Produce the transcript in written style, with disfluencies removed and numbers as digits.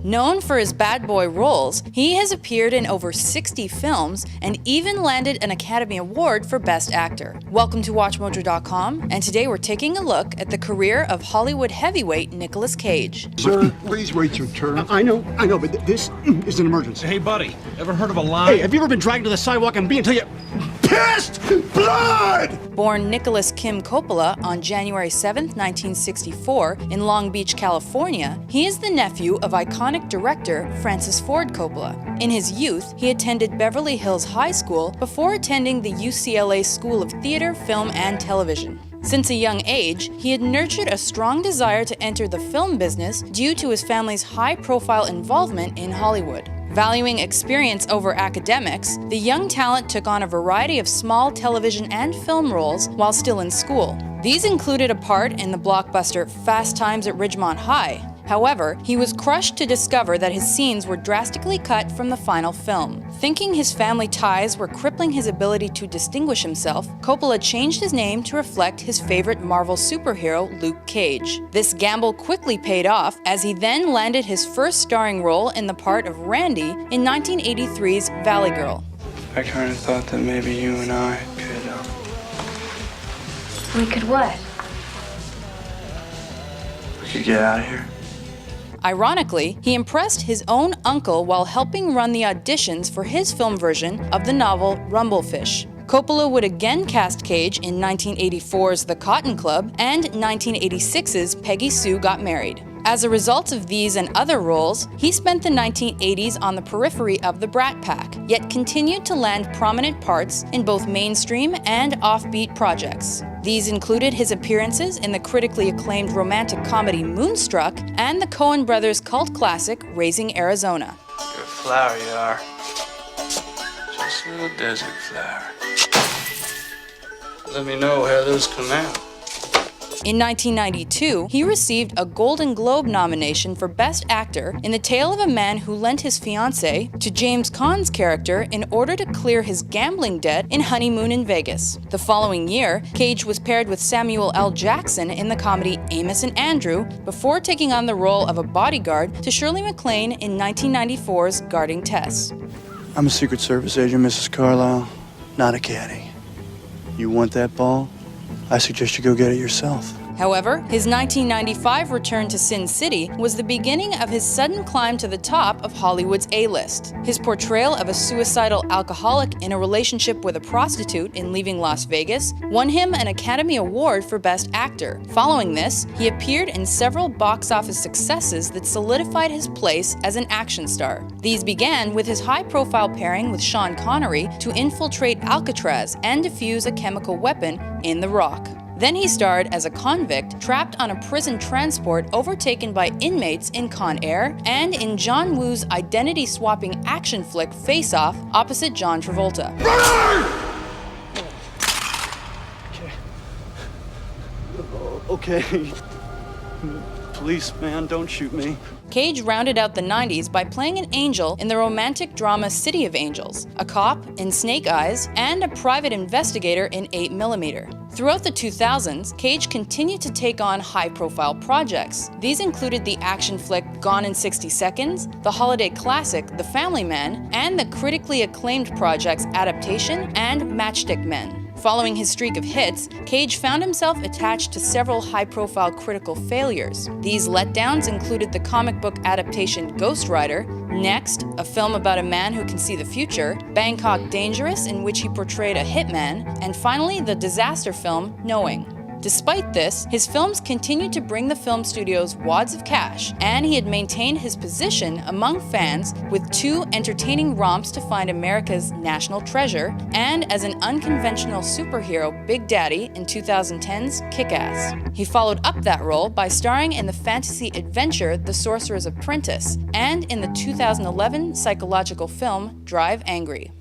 Known for his bad boy roles, he has appeared in over 60 films and even landed an Academy Award for Best Actor. Welcome to WatchMojo.com, and today we're taking a look at the career of Hollywood heavyweight Nicolas Cage. Sir, please wait your turn. I know, but this is an emergency. Hey, buddy, ever heard of a line? Hey, have you ever been dragged to the sidewalk and beat until you pissed blood? Born Nicholas Kim Coppola on January 7, 1964, in Long Beach, California, he is the nephew of iconic director Francis Ford Coppola. In his youth, he attended Beverly Hills High School before attending the UCLA School of Theater, Film, and Television. Since a young age, he had nurtured a strong desire to enter the film business due to his family's high-profile involvement in Hollywood. Valuing experience over academics, the young talent took on a variety of small television and film roles while still in school. These included a part in the blockbuster Fast Times at Ridgemont High. However, he was crushed to discover that his scenes were drastically cut from the final film. Thinking his family ties were crippling his ability to distinguish himself, Coppola changed his name to reflect his favorite Marvel superhero, Luke Cage. This gamble quickly paid off, as he then landed his first starring role in the part of Randy in 1983's Valley Girl. I kind of thought that maybe you and I could, We could what? we could get out of here. Ironically, he impressed his own uncle while helping run the auditions for his film version of the novel Rumblefish. Coppola would again cast Cage in 1984's The Cotton Club and 1986's Peggy Sue Got Married. As a result of these and other roles, he spent the 1980s on the periphery of the Brat Pack, yet continued to land prominent parts in both mainstream and offbeat projects. These included his appearances in the critically acclaimed romantic comedy Moonstruck and the Coen brothers' cult classic Raising Arizona. You're a flower, you are. Just a little desert flower. Let me know how those come out. In 1992, he received a Golden Globe nomination for Best Actor in The Tale of a Man Who Lent His Fiancée to James Caan's character in order to clear his gambling debt in Honeymoon in Vegas. The following year, Cage was paired with Samuel L. Jackson in the comedy Amos and Andrew before taking on the role of a bodyguard to Shirley MacLaine in 1994's Guarding Tess. I'm a Secret Service agent, Mrs. Carlisle, not a caddy. You want that ball? I suggest you go get it yourself. However, his 1995 return to Sin City was the beginning of his sudden climb to the top of Hollywood's A-list. His portrayal of a suicidal alcoholic in a relationship with a prostitute in Leaving Las Vegas won him an Academy Award for Best Actor. Following this, he appeared in several box office successes that solidified his place as an action star. These began with his high-profile pairing with Sean Connery to infiltrate Alcatraz and defuse a chemical weapon in The Rock. Then he starred as a convict trapped on a prison transport overtaken by inmates in Con Air and in John Woo's identity-swapping action flick Face Off opposite John Travolta. Okay. Police, man, don't shoot me. Cage rounded out the 90s by playing an angel in the romantic drama City of Angels, a cop in Snake Eyes, and a private investigator in 8mm. Throughout the 2000s, Cage continued to take on high-profile projects. These included the action flick Gone in 60 Seconds, the holiday classic The Family Man, and the critically acclaimed projects Adaptation and Matchstick Men. Following his streak of hits, Cage found himself attached to several high-profile critical failures. These letdowns included the comic book adaptation Ghost Rider, Next, a film about a man who can see the future, Bangkok Dangerous, in which he portrayed a hitman, and finally the disaster film Knowing. Despite this, his films continued to bring the film studios wads of cash, and he had maintained his position among fans with 2 entertaining romps to find America's national treasure, and as an unconventional superhero Big Daddy in 2010's Kick-Ass. He followed up that role by starring in the fantasy adventure The Sorcerer's Apprentice, and in the 2011 psychological film Drive Angry.